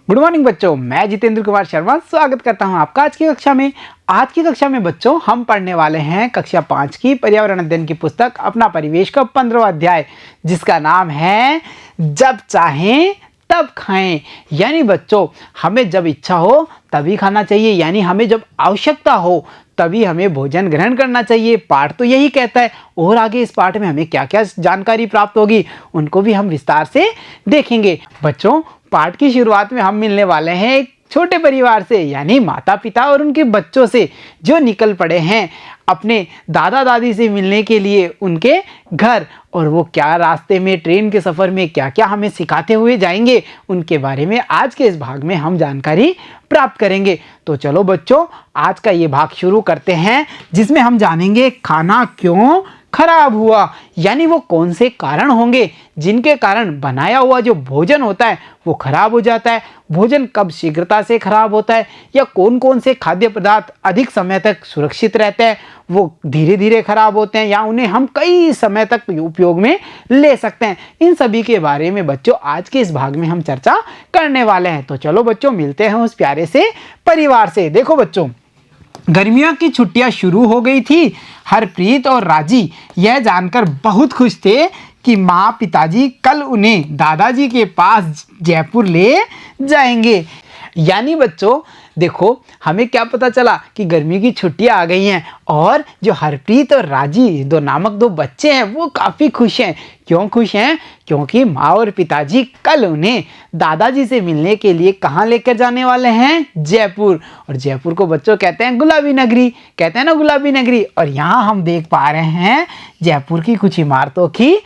Good morning बच्चों, मैं जितेंद्र कुमार शर्मा स्वागत करता हूं आपका आज की कक्षा में। आज की कक्षा में बच्चों हम पढ़ने वाले हैं कक्षा 5 की पर्यावरण अध्ययन की पुस्तक अपना परिवेश का 15वां अध्याय, जिसका नाम है जब चाहें तब खाएं। यानी बच्चों, हमें जब इच्छा हो तभी खाना चाहिए, यानी हमें जब आवश्यकता हो तभी हमें भोजन ग्रहण करना चाहिए। पाठ तो यही कहता है, और आगे इस पाठ में हमें क्या क्या जानकारी प्राप्त होगी उनको भी हम विस्तार से देखेंगे। बच्चों, पाठ की शुरुआत में हम मिलने वाले हैं एक छोटे परिवार से, यानी माता पिता और उनके बच्चों से, जो निकल पड़े हैं अपने दादा दादी से मिलने के लिए उनके घर। और वो क्या रास्ते में ट्रेन के सफ़र में क्या क्या हमें सिखाते हुए जाएंगे, उनके बारे में आज के इस भाग में हम जानकारी प्राप्त करेंगे। तो चलो बच्चों, आज का ये भाग शुरू करते हैं, जिसमें हम जानेंगे खाना क्यों खराब हुआ, यानी वो कौन से कारण होंगे जिनके कारण बनाया हुआ जो भोजन होता है वो खराब हो जाता है। भोजन कब शीघ्रता से खराब होता है, या कौन कौन से खाद्य पदार्थ अधिक समय तक सुरक्षित रहते हैं, वो धीरे धीरे खराब होते हैं, या उन्हें हम कई समय तक उपयोग में ले सकते हैं। इन सभी के बारे में बच्चों आज के इस भाग में हम चर्चा करने वाले हैं। तो चलो बच्चों, मिलते हैं उस प्यारे से परिवार से। देखो बच्चों, गर्मियों की छुट्टियां शुरू हो गई थी। हरप्रीत और राजी यह जानकर बहुत खुश थे कि माँ पिताजी कल उन्हें दादाजी के पास जयपुर ले जाएंगे। यानी बच्चों देखो, हमें क्या पता चला कि गर्मी की छुट्टियां आ गई हैं, और जो हरप्रीत और राजी दो नामक दो बच्चे हैं वो काफ़ी खुश हैं। क्यों खुश हैं? क्योंकि माँ और पिताजी कल उन्हें दादाजी से मिलने के लिए कहाँ लेकर जाने वाले हैं? जयपुर। और जयपुर को बच्चों कहते हैं गुलाबी नगरी, कहते हैं ना गुलाबी नगरी। और यहाँ हम देख पा रहे हैं जयपुर की कुछ इमारतों की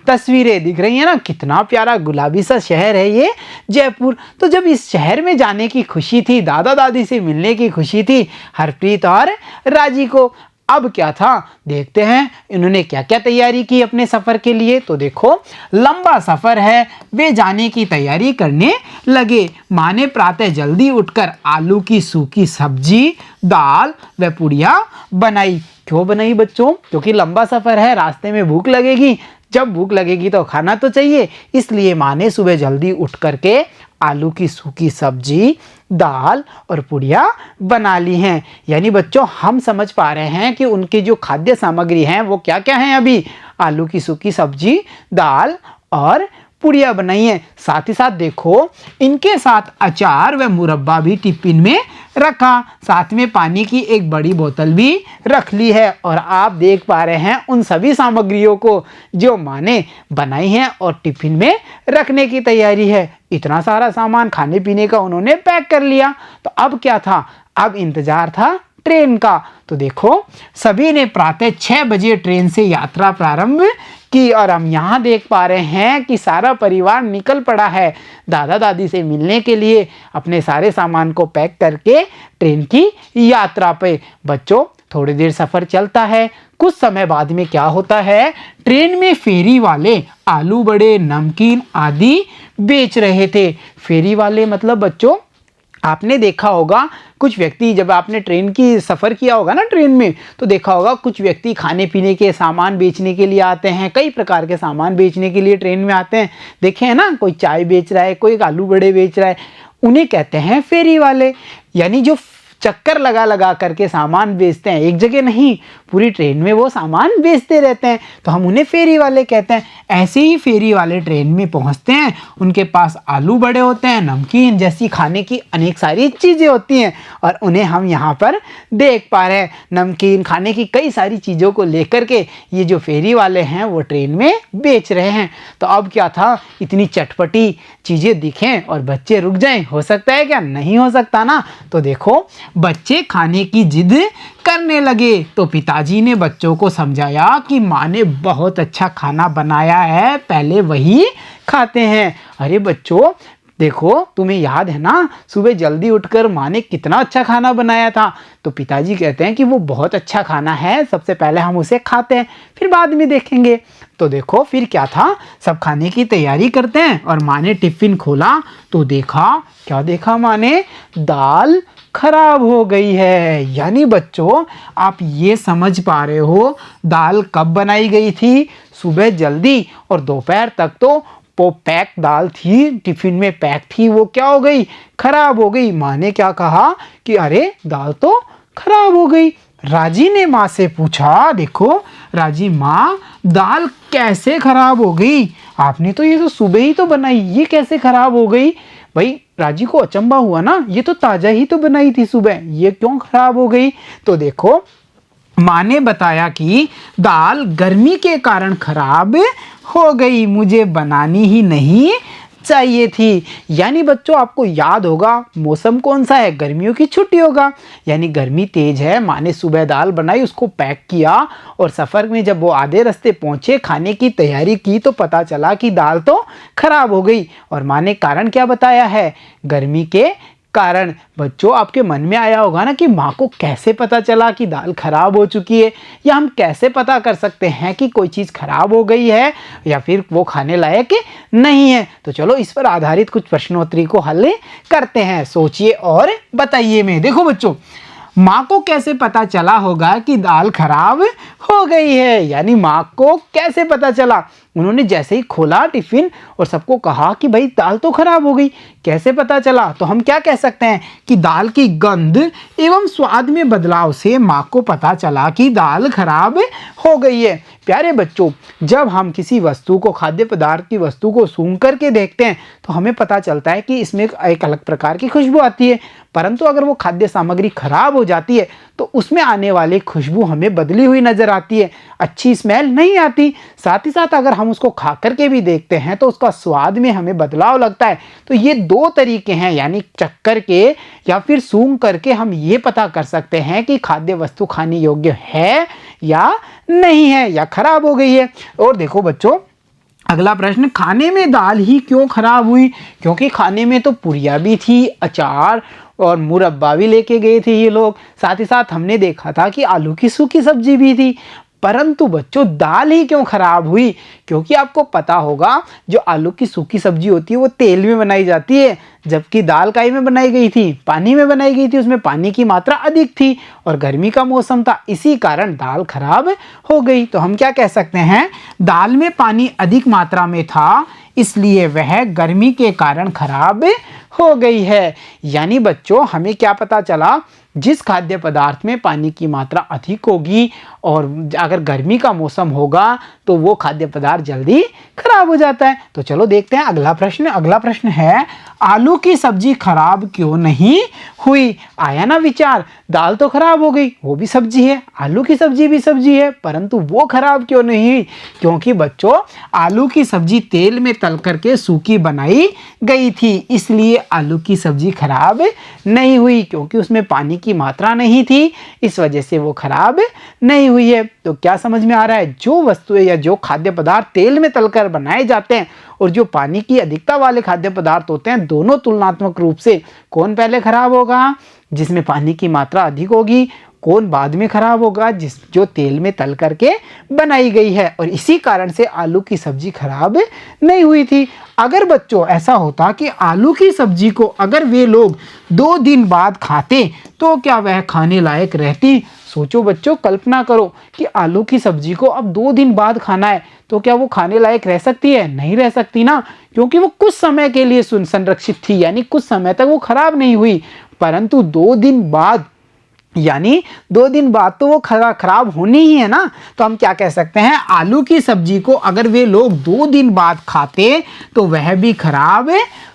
तस्वीरें दिख रही है ना, कितना प्यारा गुलाबी सा शहर है ये जयपुर। तो जब इस शहर में जाने की खुशी थी, दादा दादी से मिलने की खुशी थी हरप्रीत और राजी को, अब क्या था देखते हैं इन्होंने क्या क्या तैयारी की अपने सफ़र के लिए। तो देखो, लंबा सफ़र है, वे जाने की तैयारी करने लगे। माँ ने प्रातः जल्दी उठकर आलू की सूखी सब्जी, दाल व पुड़िया बनाई। क्यों बनाई बच्चों? क्योंकि लंबा सफ़र है, रास्ते में भूख लगेगी। जब भूख लगेगी तो खाना तो चाहिए, इसलिए माँ ने सुबह जल्दी उठ करके आलू की सूखी सब्जी, दाल और पुड़िया बना ली हैं। यानी बच्चों, हम समझ पा रहे हैं कि उनकी जो खाद्य सामग्री हैं वो क्या क्या हैं। अभी आलू की सूखी सब्जी, दाल और पुड़िया बनाई है। साथ ही साथ देखो, इनके साथ अचार व मुरब्बा भी टिफिन में रखा। साथ में पानी की एक बड़ी बोतल भी रख ली है। और आप देख पा रहे हैं उन सभी सामग्रियों को जो माँ ने बनाई हैं और टिफिन में रखने की तैयारी है। इतना सारा सामान खाने पीने का उन्होंने पैक कर लिया। तो अब क्या था? अब इंतजार था ट्रेन का। तो देखो, सभी ने प्रातः 6 बजे ट्रेन से यात्रा प्रारंभ की, और हम यहाँ देख पा रहे हैं कि सारा परिवार निकल पड़ा है दादा दादी से मिलने के लिए, अपने सारे सामान को पैक करके ट्रेन की यात्रा पे। बच्चों, थोड़ी देर सफ़र चलता है। कुछ समय बाद में क्या होता है, ट्रेन में फेरी वाले आलू बड़े, नमकीन आदि बेच रहे थे। फेरी वाले मतलब बच्चों, आपने देखा होगा कुछ व्यक्ति, जब आपने ट्रेन की सफ़र किया होगा ना ट्रेन में, तो देखा होगा कुछ व्यक्ति खाने पीने के सामान बेचने के लिए आते हैं। कई प्रकार के सामान बेचने के लिए ट्रेन में आते हैं। देखे हैं ना, कोई चाय बेच रहा है, कोई आलू बड़े बेच रहा है, उन्हें कहते हैं फेरी वाले। यानी जो चक्कर लगा लगा करके सामान बेचते हैं, एक जगह नहीं, पूरी ट्रेन में वो सामान बेचते रहते हैं, तो हम उन्हें फेरी वाले कहते हैं। ऐसे ही फेरी वाले ट्रेन में पहुंचते हैं, उनके पास आलू बड़े होते हैं, नमकीन जैसी खाने की अनेक सारी चीज़ें होती हैं, और उन्हें हम यहाँ पर देख पा रहे हैं। नमकीन खाने की कई सारी चीज़ों को लेकर के ये जो फेरी वाले हैं वो ट्रेन में बेच रहे हैं। तो अब क्या था, इतनी चटपटी चीज़ें दिखें और बच्चे रुक जाएं, हो सकता है क्या? नहीं हो सकता ना। तो देखो, बच्चे खाने की जिद करने लगे, तो पिताजी ने बच्चों को समझाया कि माँ ने बहुत अच्छा खाना बनाया है, पहले वही खाते हैं। अरे बच्चों देखो, तुम्हें याद है ना, सुबह जल्दी उठकर माँ ने कितना अच्छा खाना बनाया था। तो पिताजी कहते हैं कि वो बहुत अच्छा खाना है, सबसे पहले हम उसे खाते हैं, फिर बाद में देखेंगे। तो देखो फिर क्या था, सब खाने की तैयारी करते हैं, और माँ ने टिफ़िन खोला तो देखा, क्या देखा माँ ने? दाल खराब हो गई है। यानी बच्चों, आप ये समझ पा रहे हो दाल कब बनाई गई थी? सुबह जल्दी, और दोपहर तक तो वो पैक दाल थी, टिफिन में पैक थी, वो क्या हो गई, खराब हो गई। माँ ने क्या कहा कि अरे दाल तो खराब हो गई। राजी ने माँ से पूछा, देखो राजी, माँ दाल कैसे खराब हो गई, आपने तो ये तो सुबह ही तो बनाई, ये कैसे खराब हो गई। भाई राजी को अचंभा हुआ ना, ये तो ताजा ही तो बनाई थी सुबह, ये क्यों खराब हो गई। तो देखो माँ ने बताया कि दाल गर्मी के कारण खराब हो गई, मुझे बनानी ही नहीं चाहिए थी। यानी बच्चों आपको याद होगा मौसम कौन सा है, गर्मियों की छुट्टी होगा, यानी गर्मी तेज है। माँ ने सुबह दाल बनाई, उसको पैक किया और सफ़र में जब वो आधे रास्ते पहुँचे, खाने की तैयारी की तो पता चला कि दाल तो खराब हो गई। और माँ ने कारण क्या बताया है, गर्मी के कारण। बच्चों आपके मन में आया होगा ना कि माँ को कैसे पता चला कि दाल खराब हो चुकी है, या हम कैसे पता कर सकते हैं कि कोई चीज़ खराब हो गई है या फिर वो खाने लायक नहीं है। तो चलो इस पर आधारित कुछ प्रश्नोत्तरी को हल करते हैं, सोचिए और बताइए में। देखो बच्चों, माँ को कैसे पता चला होगा कि दाल खराब हो गई है, यानी माँ को कैसे पता चला, उन्होंने जैसे ही खोला टिफिन और सबको कहा कि भाई दाल तो खराब हो गई, कैसे पता चला। तो हम क्या कह सकते हैं कि दाल की गंध एवं स्वाद में बदलाव से माँ को पता चला कि दाल खराब हो गई है। प्यारे बच्चों, जब हम किसी वस्तु को, खाद्य पदार्थ की वस्तु को सूंघ करके देखते हैं तो हमें पता चलता है कि इसमें एक अलग प्रकार की खुशबू आती है, परंतु अगर वो खाद्य सामग्री खराब हो जाती है तो उसमें आने वाली खुशबू हमें बदली हुई नजर आती है, अच्छी स्मेल नहीं आती। साथ ही साथ अगर हम उसको खा करके भी देखते हैं तो उसका स्वाद में हमें बदलाव लगता है। तो ये दो तरीके हैं, यानी चक्कर के या फिर सूंघ करके हम ये पता कर सकते हैं कि खाद्य वस्तु खाने योग्य है या नहीं है, या खराब हो गई है। और देखो बच्चों, अगला प्रश्न, खाने में दाल ही क्यों खराब हुई, क्योंकि खाने में तो पुरिया भी थी, अचार और मुरब्बा भी लेके गए थे ये लोग, साथ ही साथ हमने देखा था कि आलू की सूखी सब्जी भी थी। परंतु बच्चों दाल ही क्यों खराब हुई, क्योंकि आपको पता होगा जो आलू की सूखी सब्जी होती है वो तेल में बनाई जाती है, जबकि दाल काई में बनाई गई थी, पानी में बनाई गई थी, उसमें पानी की मात्रा अधिक थी और गर्मी का मौसम था, इसी कारण दाल खराब हो गई। तो हम क्या कह सकते हैं, दाल में पानी अधिक मात्रा में था इसलिए वह गर्मी के कारण खराब हो गई है। यानी बच्चों हमें क्या पता चला, जिस खाद्य पदार्थ में पानी की मात्रा अधिक होगी और अगर गर्मी का मौसम होगा तो वो खाद्य पदार्थ जल्दी खराब हो जाता है। तो चलो देखते हैं अगला प्रश्न। अगला प्रश्न है, आलू की सब्जी खराब क्यों नहीं हुई। आया ना विचार, दाल तो खराब हो गई, वो भी सब्जी है, आलू की सब्जी भी सब्जी है, परंतु वो खराब क्यों नहीं हुई, क्योंकि बच्चों आलू की सब्जी तेल में तल करके सूखी बनाई गई थी, इसलिए आलू की सब्जी खराब नहीं हुई, क्योंकि उसमें पानी की मात्रा नहीं थी, इस वजह से वो खराब नहीं हुई है। तो क्या समझ में आ रहा है, जो वस्तुएं या जो खाद्य पदार्थ तेल में तलकर बनाए जाते हैं और जो पानी की अधिकता वाले खाद्य पदार्थ होते हैं, दोनों तुलनात्मक रूप से कौन पहले खराब होगा, जिसमें पानी की मात्रा अधिक होगी, कौन बाद में खराब होगा, जो तेल में तल करके बनाई गई है। और इसी कारण से आलू की सब्जी खराब नहीं हुई थी। अगर बच्चों ऐसा होता कि आलू की सब्जी को अगर वे लोग 2 दिन बाद खाते तो क्या वह खाने लायक रहती। सोचो बच्चों, कल्पना करो कि आलू की सब्जी को अब 2 दिन बाद खाना है तो क्या वो खाने लायक रह सकती है, नहीं रह सकती ना, क्योंकि वो कुछ समय के लिए संरक्षित थी, यानी कुछ समय तक वो खराब नहीं हुई। परंतु 2 दिन बाद, यानी 2 दिन बाद तो वो खराब होनी ही है ना। तो हम क्या कह सकते हैं, आलू की सब्जी को अगर वे लोग 2 दिन बाद खाते तो वह भी खराब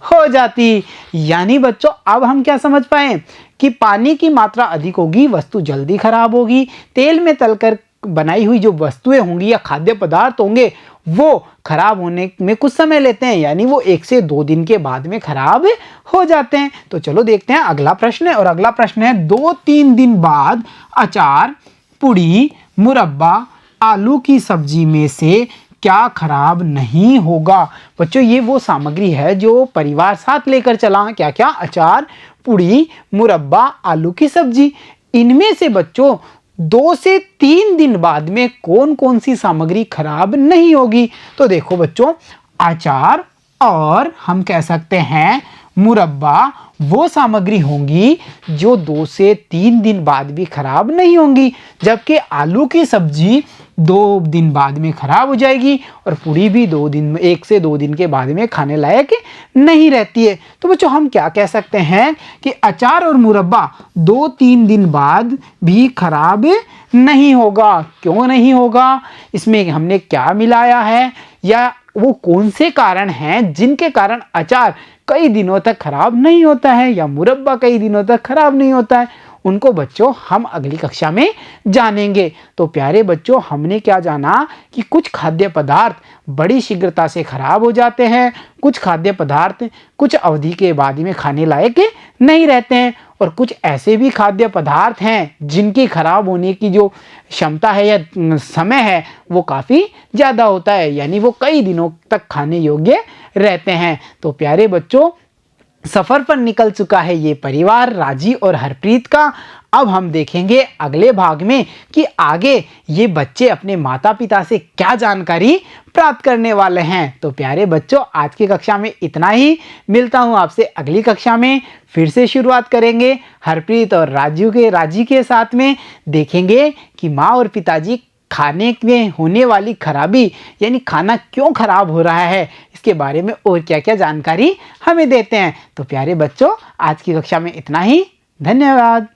हो जाती। यानी बच्चों अब हम क्या समझ पाए कि पानी की मात्रा अधिक होगी, वस्तु जल्दी खराब होगी, तेल में तलकर बनाई हुई जो वस्तुएं होंगी या खाद्य पदार्थ होंगे वो खराब होने में कुछ समय लेते हैं, यानी वो 1 से 2 दिन के बाद में खराब हो जाते हैं। तो चलो देखते हैं अगला प्रश्न है, और अगला प्रश्न है, 2-3 दिन बाद अचार, पुड़ी, मुरब्बा, आलू की सब्जी में से क्या खराब नहीं होगा। बच्चों ये वो सामग्री है जो परिवार साथ लेकर चला, क्या क्या, अचार, पुड़ी, मुरब्बा, आलू की सब्जी। इनमें से बच्चों 2 से 3 दिन बाद में कौन कौन सी सामग्री खराब नहीं होगी। तो देखो बच्चों, अचार और हम कह सकते हैं मुरब्बा वो सामग्री होंगी जो 2 से 3 दिन बाद भी खराब नहीं होंगी, जबकि आलू की सब्जी 2 दिन बाद में खराब हो जाएगी और पूड़ी भी 1 से 2 दिन के बाद में खाने लायक नहीं रहती है। तो बच्चों हम क्या कह सकते हैं कि अचार और मुरब्बा 2-3 दिन बाद भी खराब नहीं होगा। क्यों नहीं होगा? इसमें हमने क्या मिलाया है या वो कौन से कारण हैं जिनके कारण अचार कई दिनों तक खराब नहीं होता है या मुरब्बा कई दिनों तक खराब नहीं होता है, उनको बच्चों हम अगली कक्षा में जानेंगे। तो प्यारे बच्चों, हमने क्या जाना कि कुछ खाद्य पदार्थ बड़ी शीघ्रता से खराब हो जाते हैं, कुछ खाद्य पदार्थ कुछ अवधि के बाद में खाने लायक नहीं रहते हैं और कुछ ऐसे भी खाद्य पदार्थ हैं जिनकी खराब होने की जो क्षमता है या समय है वो काफ़ी ज़्यादा होता है, यानी वो कई दिनों तक खाने योग्य रहते हैं। तो प्यारे बच्चों, सफ़र पर निकल चुका है ये परिवार राजी और हरप्रीत का। अब हम देखेंगे अगले भाग में कि आगे ये बच्चे अपने माता पिता से क्या जानकारी प्राप्त करने वाले हैं। तो प्यारे बच्चों, आज की कक्षा में इतना ही। मिलता हूँ आपसे अगली कक्षा में। फिर से शुरुआत करेंगे हरप्रीत और राजी के साथ में। देखेंगे कि माँ और पिताजी खाने में होने वाली खराबी यानी खाना क्यों खराब हो रहा है इसके बारे में और क्या क्या जानकारी हमें देते हैं। तो प्यारे बच्चों, आज की कक्षा में इतना ही। धन्यवाद।